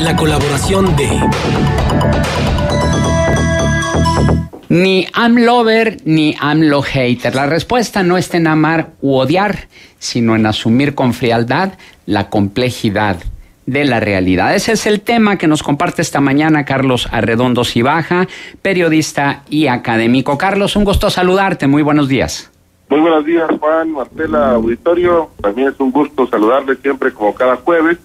la colaboración de... Ni AMLover ni AMLo-hater. La respuesta no está en amar u odiar, sino en asumir con frialdad la complejidad de la realidad. Ese es el tema que nos comparte esta mañana Carlos Arredondo Cibaja, periodista y académico. Carlos, un gusto saludarte. Muy buenos días. Muy buenos días, Juan, Marcela, auditorio. También es un gusto saludarle siempre como cada jueves.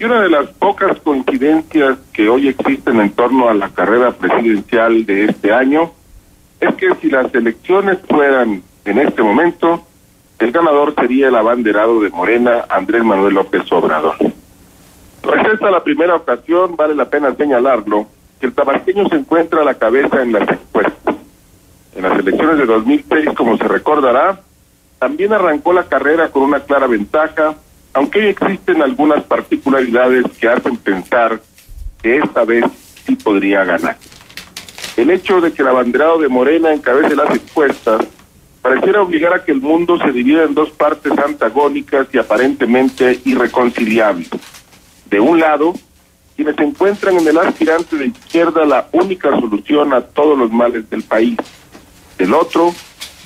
Y una de las pocas coincidencias que hoy existen en torno a la carrera presidencial de este año es que si las elecciones fueran en este momento, el ganador sería el abanderado de Morena, Andrés Manuel López Obrador. Pues esta la primera ocasión, vale la pena señalarlo, que el tabasqueño se encuentra a la cabeza en las encuestas. En las elecciones de 2006, como se recordará, también arrancó la carrera con una clara ventaja, aunque hoy existen algunas particularidades que hacen pensar que esta vez sí podría ganar. El hecho de que el abanderado de Morena encabece las encuestas pareciera obligar a que el mundo se divida en dos partes antagónicas y aparentemente irreconciliables. De un lado, quienes encuentran en el aspirante de izquierda la única solución a todos los males del país. Del otro,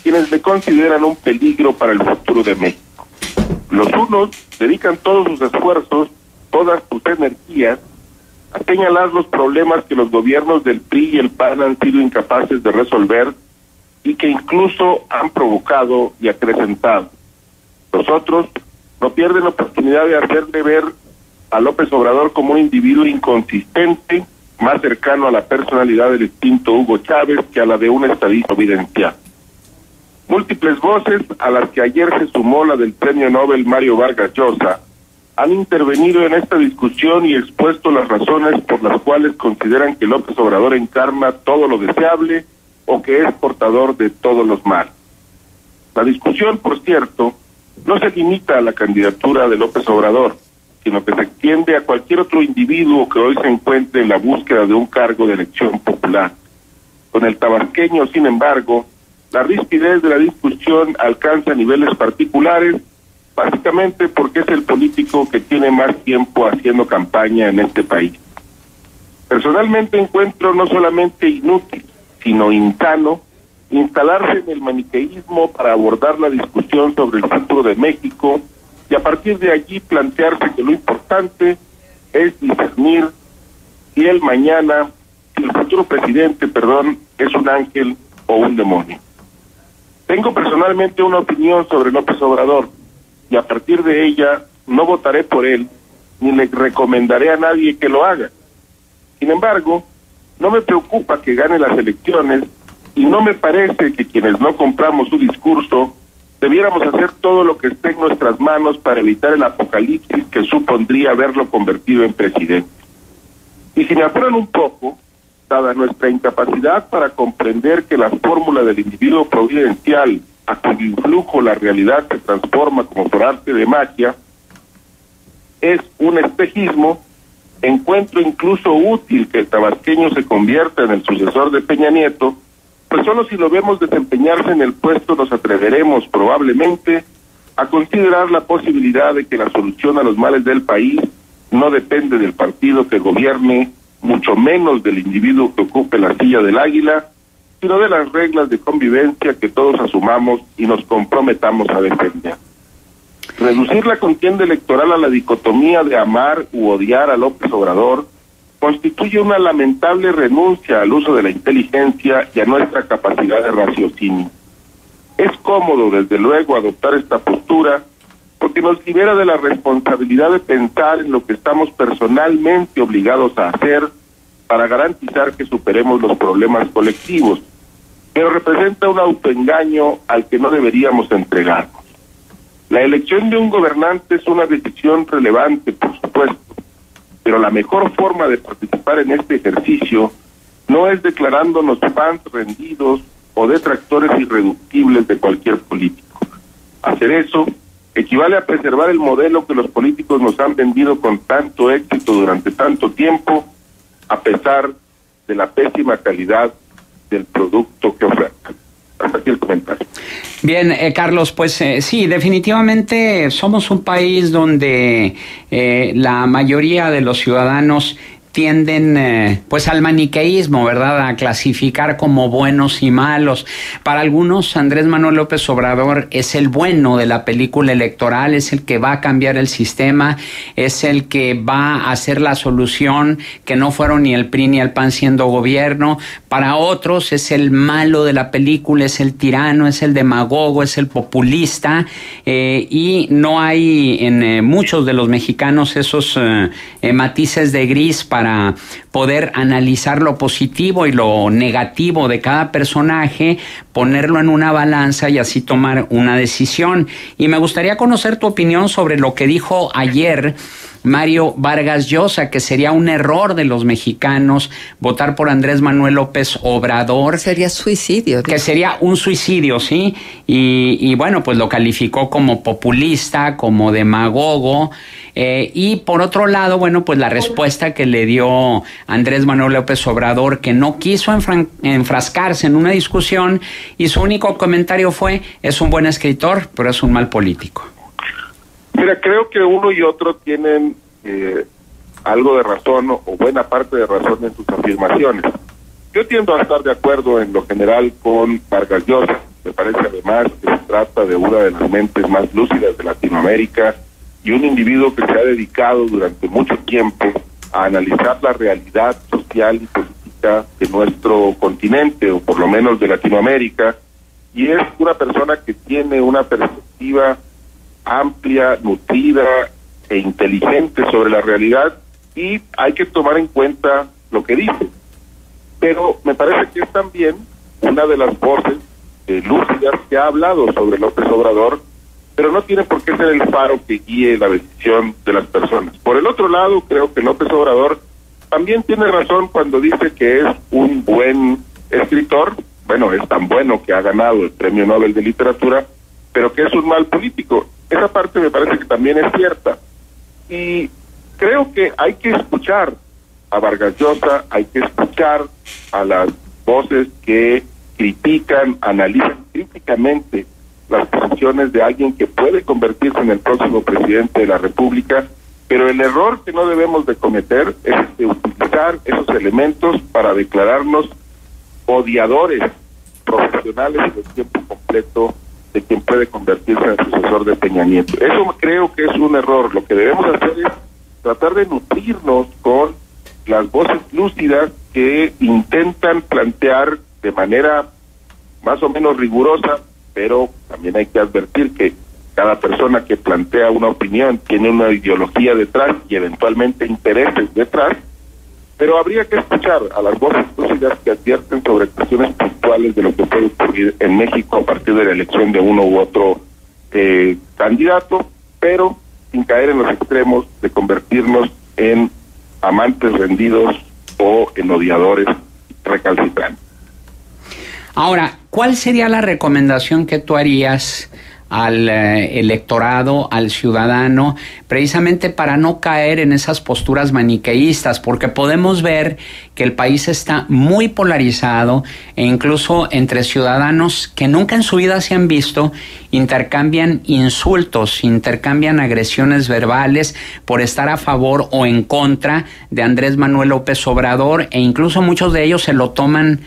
quienes le consideran un peligro para el futuro de México. Los unos dedican todos sus esfuerzos, todas sus energías, a señalar los problemas que los gobiernos del PRI y el PAN han sido incapaces de resolver y que incluso han provocado y acrecentado. Los otros no pierden la oportunidad de hacerle ver a López Obrador como un individuo inconsistente, más cercano a la personalidad del extinto Hugo Chávez que a la de un estadista evidencial. Múltiples voces, a las que ayer se sumó la del premio Nobel Mario Vargas Llosa, han intervenido en esta discusión y expuesto las razones por las cuales consideran que López Obrador encarna todo lo deseable o que es portador de todos los males. La discusión, por cierto, no se limita a la candidatura de López Obrador, sino que se extiende a cualquier otro individuo que hoy se encuentre en la búsqueda de un cargo de elección popular. Con el tabasqueño, sin embargo, la rispidez de la discusión alcanza niveles particulares, básicamente porque es el político que tiene más tiempo haciendo campaña en este país. Personalmente encuentro no solamente inútil, sino insano, instalarse en el maniqueísmo para abordar la discusión sobre el futuro de México y a partir de allí plantearse que lo importante es discernir si el futuro presidente, es un ángel o un demonio. Tengo personalmente una opinión sobre López Obrador y a partir de ella no votaré por él ni le recomendaré a nadie que lo haga. Sin embargo, no me preocupa que gane las elecciones y no me parece que quienes no compramos su discurso debiéramos hacer todo lo que esté en nuestras manos para evitar el apocalipsis que supondría haberlo convertido en presidente. Y si me apuran un poco, dada nuestra incapacidad para comprender que la fórmula del individuo providencial a cuyo influjo la realidad se transforma como por arte de magia, es un espejismo, encuentro incluso útil que el tabasqueño se convierta en el sucesor de Peña Nieto, pues solo si lo vemos desempeñarse en el puesto nos atreveremos probablemente a considerar la posibilidad de que la solución a los males del país no depende del partido que gobierne, mucho menos del individuo que ocupe la silla del águila, sino de las reglas de convivencia que todos asumamos y nos comprometamos a defender. Reducir la contienda electoral a la dicotomía de amar u odiar a López Obrador constituye una lamentable renuncia al uso de la inteligencia y a nuestra capacidad de raciocinio. Es cómodo, desde luego, adoptar esta postura porque nos libera de la responsabilidad de pensar en lo que estamos personalmente obligados a hacer para garantizar que superemos los problemas colectivos, pero representa un autoengaño al que no deberíamos entregarnos. La elección de un gobernante es una decisión relevante, por supuesto, pero la mejor forma de participar en este ejercicio no es declarándonos fans rendidos o detractores irreductibles de cualquier político. Hacer eso equivale a preservar el modelo que los políticos nos han vendido con tanto éxito durante tanto tiempo, a pesar de la pésima calidad del producto que ofertan. Hasta aquí el comentario. Bien, Carlos, pues sí, definitivamente somos un país donde la mayoría de los ciudadanos tienden pues al maniqueísmo, ¿verdad? A clasificar como buenos y malos. Para algunos, Andrés Manuel López Obrador es el bueno de la película electoral, es el que va a cambiar el sistema, es el que va a hacer la solución, que no fueron ni el PRI ni el PAN siendo gobierno. Para otros es el malo de la película, es el tirano, es el demagogo, es el populista, y no hay en muchos de los mexicanos esos matices de gris para poder analizar lo positivo y lo negativo de cada personaje, ponerlo en una balanza y así tomar una decisión. Y me gustaría conocer tu opinión sobre lo que dijo ayer Mario Vargas Llosa, que sería un error de los mexicanos votar por Andrés Manuel López Obrador. Sería suicidio. Que sería un suicidio, ¿sí? Y bueno, pues lo calificó como populista, como demagogo. Y por otro lado, bueno, pues la respuesta que le dio Andrés Manuel López Obrador, que no quiso enfrascarse en una discusión, y su único comentario fue: es un buen escritor, pero es un mal político. Mira, creo que uno y otro tienen algo de razón o buena parte de razón en sus afirmaciones. Yo tiendo a estar de acuerdo en lo general con Vargas Llosa. Me parece además que se trata de una de las mentes más lúcidas de Latinoamérica y un individuo que se ha dedicado durante mucho tiempo a analizar la realidad social y política de nuestro continente, o por lo menos de Latinoamérica, y es una persona que tiene una perspectiva amplia, nutrida e inteligente sobre la realidad, y hay que tomar en cuenta lo que dice. Pero me parece que es también una de las voces lúcidas que ha hablado sobre López Obrador, pero no tiene por qué ser el faro que guíe la decisión de las personas. Por el otro lado, creo que López Obrador también tiene razón cuando dice que es un buen escritor. Bueno, es tan bueno que ha ganado el Premio Nobel de Literatura, pero que es un mal político. Esa parte me parece que también es cierta. Y creo que hay que escuchar a Vargas Llosa, hay que escuchar a las voces que critican, analizan críticamente las posiciones de alguien que puede convertirse en el próximo presidente de la República, pero el error que no debemos de cometer es de utilizar esos elementos para declararnos odiadores profesionales de tiempo completo de quien puede convertirse en el sucesor de Peña Nieto. Eso creo que es un error. Lo que debemos hacer es tratar de nutrirnos con las voces lúcidas que intentan plantear de manera más o menos rigurosa, pero también hay que advertir que cada persona que plantea una opinión tiene una ideología detrás y eventualmente intereses detrás, pero habría que escuchar a las voces lúcidas que advierten sobre cuestiones puntuales de lo que puede ocurrir en México a partir de la elección de uno u otro candidato, pero sin caer en los extremos de convertirnos en amantes rendidos o en odiadores recalcitrantes. Ahora, ¿cuál sería la recomendación que tú harías al electorado, al ciudadano, precisamente para no caer en esas posturas maniqueístas? Porque podemos ver que el país está muy polarizado e incluso entre ciudadanos que nunca en su vida se han visto intercambian insultos, intercambian agresiones verbales por estar a favor o en contra de Andrés Manuel López Obrador, e incluso muchos de ellos se lo toman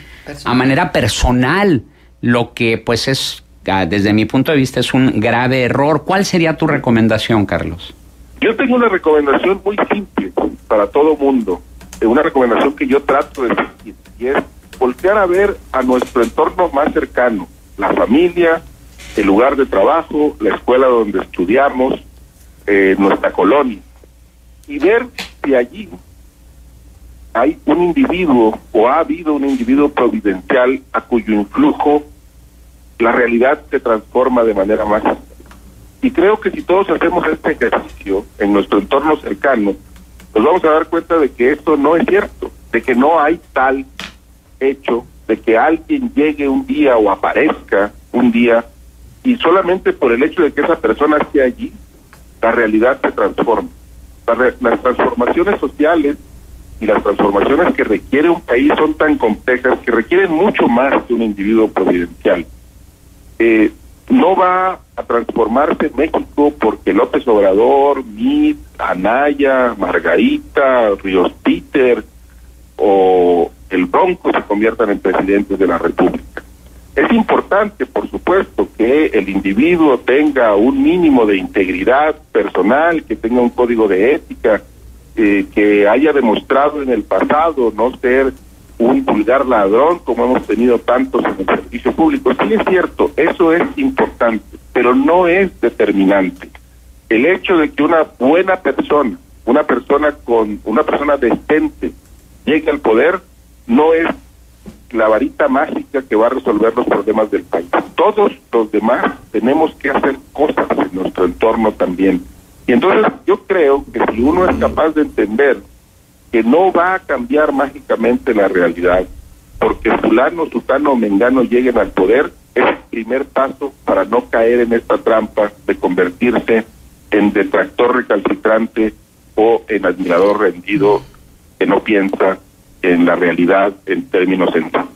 a manera personal, lo que pues es, desde mi punto de vista, es un grave error. ¿Cuál sería tu recomendación, Carlos? Yo tengo una recomendación muy simple para todo mundo, una recomendación que yo trato de seguir, y es voltear a ver a nuestro entorno más cercano, la familia, el lugar de trabajo, la escuela donde estudiamos, nuestra colonia, y ver si allí hay un individuo o ha habido un individuo providencial a cuyo influjo la realidad se transforma de manera más. Y creo que si todos hacemos este ejercicio en nuestro entorno cercano, nos vamos a dar cuenta de que esto no es cierto, de que no hay tal hecho, de que alguien llegue un día o aparezca un día y solamente por el hecho de que esa persona esté allí, la realidad se transforma. Las transformaciones sociales y las transformaciones que requiere un país son tan complejas que requieren mucho más que un individuo providencial. no va a transformarse México porque López Obrador, Mitt, Anaya, Margarita, Ríos Peter o el Bronco se conviertan en presidentes de la República. Es importante, por supuesto, que el individuo tenga un mínimo de integridad personal, que tenga un código de ética, que haya demostrado en el pasado no ser un vulgar ladrón, como hemos tenido tantos en el servicio público. Sí es cierto, eso es importante, pero no es determinante. El hecho de que una buena persona, una persona decente, llegue al poder, no es la varita mágica que va a resolver los problemas del país. Todos los demás tenemos que hacer cosas en nuestro entorno también. Y entonces yo creo que si uno es capaz de entender que no va a cambiar mágicamente la realidad, porque fulano, sutano o mengano lleguen al poder, es el primer paso para no caer en esta trampa de convertirse en detractor recalcitrante o en admirador rendido que no piensa en la realidad en términos centrales.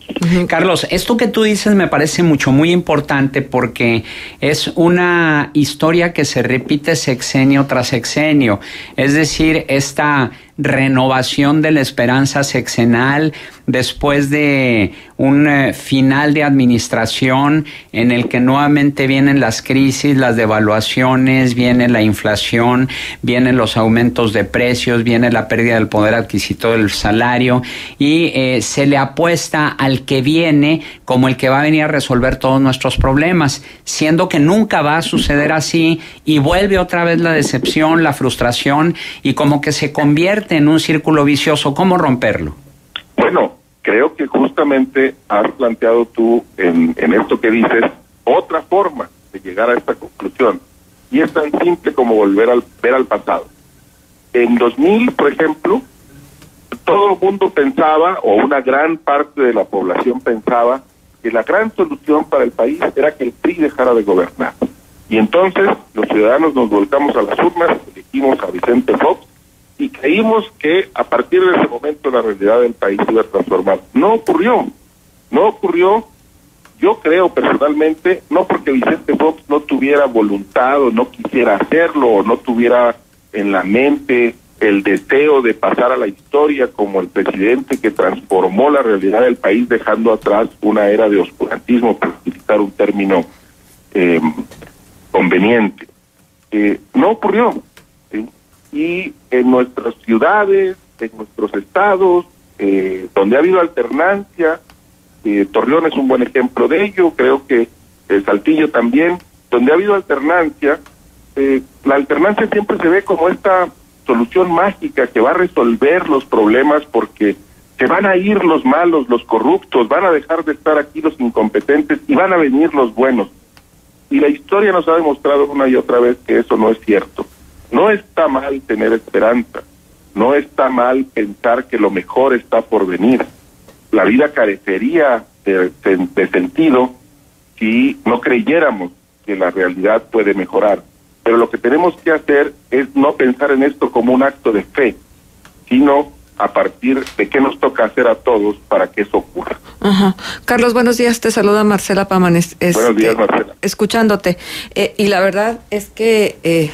Carlos, esto que tú dices me parece muy importante porque es una historia que se repite sexenio tras sexenio, es decir, esta renovación de la esperanza sexenal después de un final de administración en el que nuevamente vienen las crisis, las devaluaciones, viene la inflación, vienen los aumentos de precios, viene la pérdida del poder adquisitivo del salario y se le apuesta al que viene como el que va a venir a resolver todos nuestros problemas, siendo que nunca va a suceder así y vuelve otra vez la decepción, la frustración y como que se convierte en un círculo vicioso. ¿Cómo romperlo? Bueno, creo que justamente has planteado tú en esto que dices otra forma de llegar a esta conclusión y es tan simple como volver a ver al pasado. En 2000, por ejemplo, todo el mundo pensaba, o una gran parte de la población pensaba, que la gran solución para el país era que el PRI dejara de gobernar. Y entonces los ciudadanos nos volcamos a las urnas, elegimos a Vicente Fox y creímos que a partir de ese momento la realidad del país se iba a transformar. No ocurrió. Yo creo personalmente, no porque Vicente Fox no tuviera voluntad o no quisiera hacerlo o no tuviera en la mente el deseo de pasar a la historia como el presidente que transformó la realidad del país dejando atrás una era de oscurantismo, por utilizar un término conveniente. No ocurrió. ¿Sí? Y en nuestras ciudades, en nuestros estados, donde ha habido alternancia, Torreón es un buen ejemplo de ello, creo que Saltillo también, donde ha habido alternancia, la alternancia siempre se ve como esta solución mágica que va a resolver los problemas porque se van a ir los malos, los corruptos, van a dejar de estar aquí los incompetentes y van a venir los buenos. Y la historia nos ha demostrado una y otra vez que eso no es cierto. No está mal tener esperanza, no está mal pensar que lo mejor está por venir. La vida carecería de sentido si no creyéramos que la realidad puede mejorar. Pero lo que tenemos que hacer es no pensar en esto como un acto de fe, sino a partir de qué nos toca hacer a todos para que eso ocurra. Ajá. Carlos, buenos días, te saluda Marcela Pámanes. Buenos días, Marcela. Escuchándote. Y la verdad es que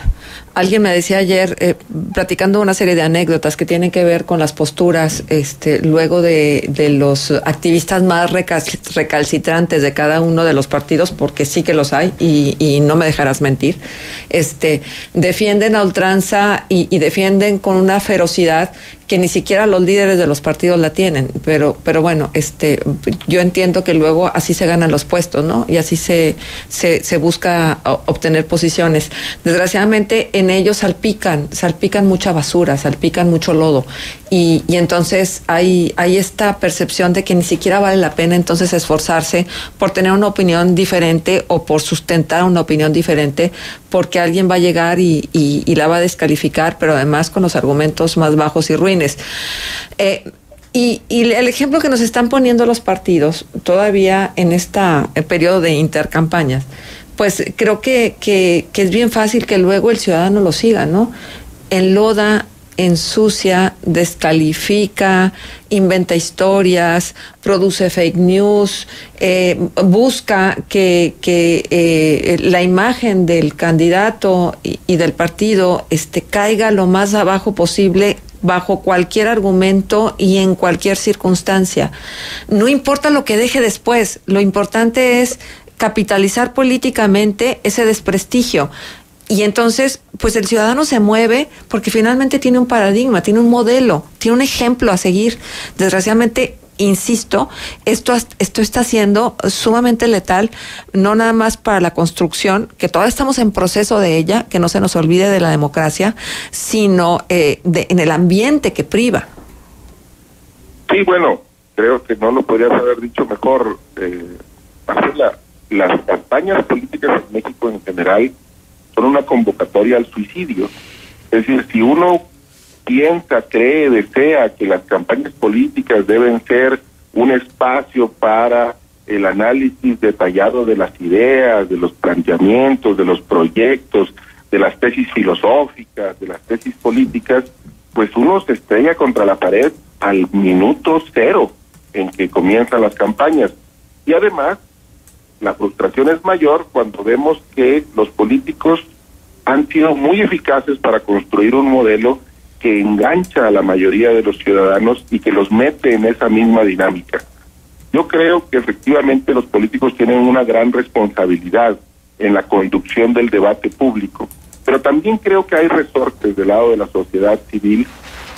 alguien me decía ayer, platicando una serie de anécdotas que tienen que ver con las posturas, luego de los activistas más recalcitrantes de cada uno de los partidos, porque sí que los hay, y no me dejarás mentir, defienden a ultranza y defienden con una ferocidad que ni siquiera los líderes de los partidos la tienen, pero bueno, yo entiendo que luego así se ganan los puestos, ¿no? Y así se busca obtener posiciones. Desgraciadamente en ellos salpican mucha basura, salpican mucho lodo, y entonces hay esta percepción de que ni siquiera vale la pena entonces esforzarse por tener una opinión diferente o por sustentar una opinión diferente, porque alguien va a llegar y la va a descalificar, pero además con los argumentos más bajos y ruines. Y el ejemplo que nos están poniendo los partidos todavía en este periodo de intercampañas, pues creo que es bien fácil que luego el ciudadano lo siga, ¿no? Enloda, ensucia, descalifica, inventa historias, produce fake news, busca que la imagen del candidato y del partido caiga lo más abajo posible, bajo cualquier argumento y en cualquier circunstancia. No importa lo que deje después, lo importante es capitalizar políticamente ese desprestigio. Y entonces, pues el ciudadano se mueve porque finalmente tiene un paradigma, tiene un modelo, tiene un ejemplo a seguir. Desgraciadamente, insisto, esto está siendo sumamente letal, no nada más para la construcción, que todavía estamos en proceso de ella, que no se nos olvide de la democracia, sino en el ambiente que priva. Sí, bueno, creo que no lo podrías haber dicho mejor. Las campañas políticas en México en general son una convocatoria al suicidio. Es decir, si uno piensa, cree, desea que las campañas políticas deben ser un espacio para el análisis detallado de las ideas, de los planteamientos, de los proyectos, de las tesis filosóficas, de las tesis políticas, pues uno se estrella contra la pared al minuto cero en que comienzan las campañas. Y además, la frustración es mayor cuando vemos que los políticos han sido muy eficaces para construir un modelo que engancha a la mayoría de los ciudadanos y que los mete en esa misma dinámica. Yo creo que efectivamente los políticos tienen una gran responsabilidad en la conducción del debate público, pero también creo que hay resortes del lado de la sociedad civil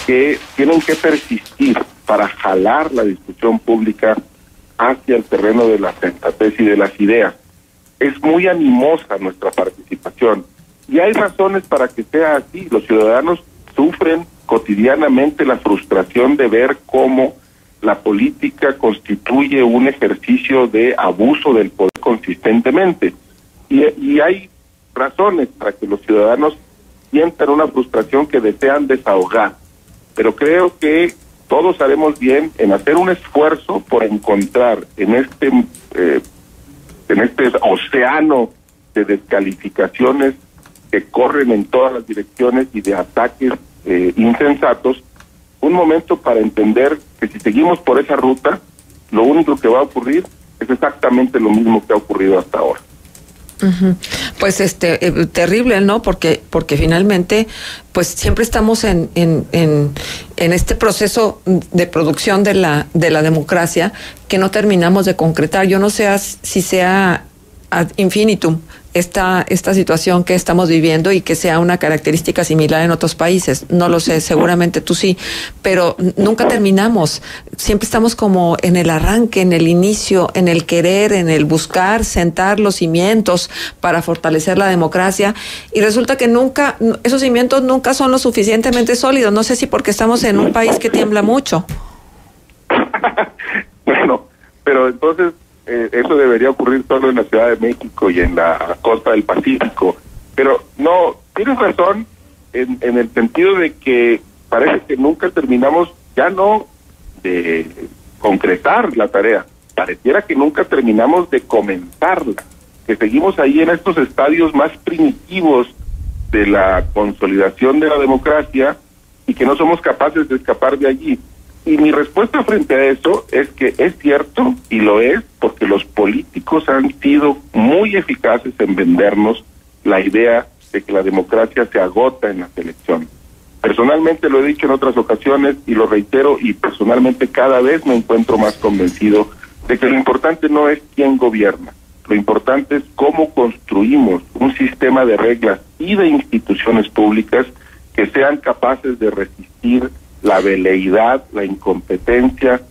que tienen que persistir para jalar la discusión pública hacia el terreno de la sensatez y de las ideas. Es muy animosa nuestra participación y hay razones para que sea así. Los ciudadanos sufren cotidianamente la frustración de ver cómo la política constituye un ejercicio de abuso del poder consistentemente. Y hay razones para que los ciudadanos sientan una frustración que desean desahogar. Pero creo que todos haremos bien en hacer un esfuerzo por encontrar en este océano de descalificaciones que corren en todas las direcciones y de ataques insensatos, un momento para entender que si seguimos por esa ruta, lo único que va a ocurrir es exactamente lo mismo que ha ocurrido hasta ahora. Uh-huh. Pues terrible, ¿no? Porque finalmente pues siempre estamos en este proceso de producción de la democracia que no terminamos de concretar. Yo no sé si sea ad infinitum esta situación que estamos viviendo y que sea una característica similar en otros países. No lo sé, seguramente tú sí, pero nunca terminamos. Siempre estamos como en el arranque, en el inicio, en el querer, en el buscar, sentar los cimientos para fortalecer la democracia, y resulta que nunca, esos cimientos nunca son lo suficientemente sólidos. No sé si porque estamos en un país que tiembla mucho. Bueno, pero entonces eso debería ocurrir solo en la Ciudad de México y en la costa del Pacífico. Pero no, tienes razón en el sentido de que parece que nunca terminamos, ya no de concretar la tarea, pareciera que nunca terminamos de comenzarla, que seguimos ahí en estos estadios más primitivos de la consolidación de la democracia y que no somos capaces de escapar de allí. Y mi respuesta frente a eso es que es cierto, y lo es, porque los políticos han sido muy eficaces en vendernos la idea de que la democracia se agota en las elecciones. Personalmente lo he dicho en otras ocasiones y lo reitero, y personalmente cada vez me encuentro más convencido de que lo importante no es quién gobierna, lo importante es cómo construimos un sistema de reglas y de instituciones públicas que sean capaces de resistir la veleidad, la incompetencia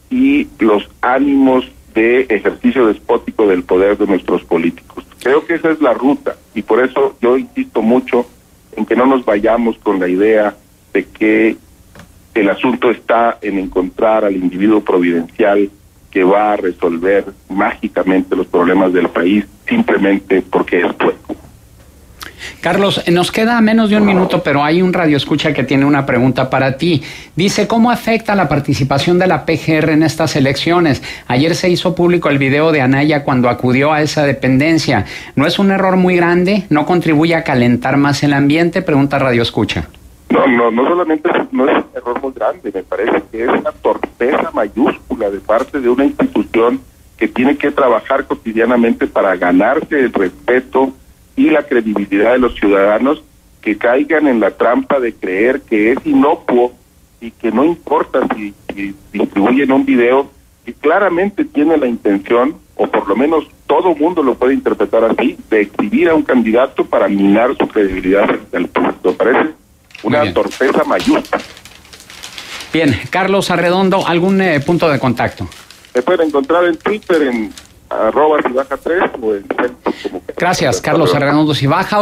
y los ánimos de ejercicio despótico del poder de nuestros políticos. Creo que esa es la ruta y por eso yo insisto mucho en que no nos vayamos con la idea de que el asunto está en encontrar al individuo providencial que va a resolver mágicamente los problemas del país simplemente porque es bueno. Carlos, nos queda menos de un minuto, pero hay un radioescucha que tiene una pregunta para ti. Dice, ¿cómo afecta la participación de la PGR en estas elecciones? Ayer se hizo público el video de Anaya cuando acudió a esa dependencia. ¿No es un error muy grande? ¿No contribuye a calentar más el ambiente? Pregunta radioescucha. No solamente no es un error muy grande, me parece que es una torpeza mayúscula de parte de una institución que tiene que trabajar cotidianamente para ganarse el respeto y la credibilidad de los ciudadanos, que caigan en la trampa de creer que es inocuo y que no importa si distribuyen un video que claramente tiene la intención, o por lo menos todo mundo lo puede interpretar así, de exhibir a un candidato para minar su credibilidad frente al público. Parece una torpeza mayúscula. Bien, Carlos Arredondo, ¿algún punto de contacto? Me pueden encontrar en Twitter en @cibaja3 o en Facebook como... Gracias, Carlos Arredondo Cibaja.